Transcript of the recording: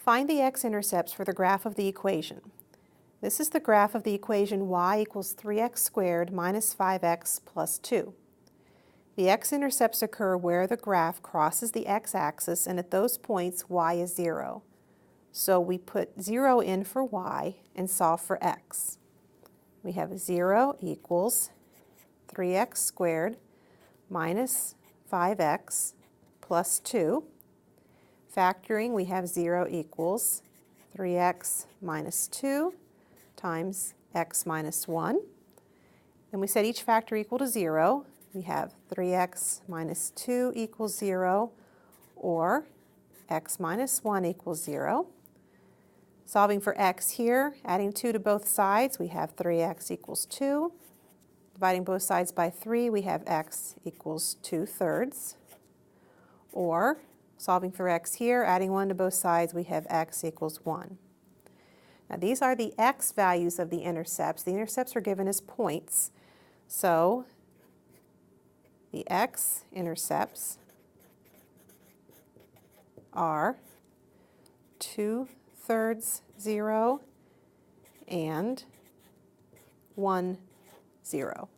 Find the x-intercepts for the graph of the equation. This is the graph of the equation y equals 3x squared minus 5x plus 2. The x-intercepts occur where the graph crosses the x-axis, and at those points y is 0. So we put 0 in for y and solve for x. We have 0 equals 3x squared minus 5x plus 2. Factoring, we have 0 equals 3x minus 2 times x minus 1. And we set each factor equal to 0. We have 3x minus 2 equals 0, or x minus 1 equals 0. Solving for x here, adding 2 to both sides, we have 3x equals 2. Dividing both sides by 3, we have x equals 2/3. Or, solving for x here, adding 1 to both sides, we have x equals 1. Now these are the x values of the intercepts. The intercepts are given as points. So the x-intercepts are 2/3 0 and 1 0.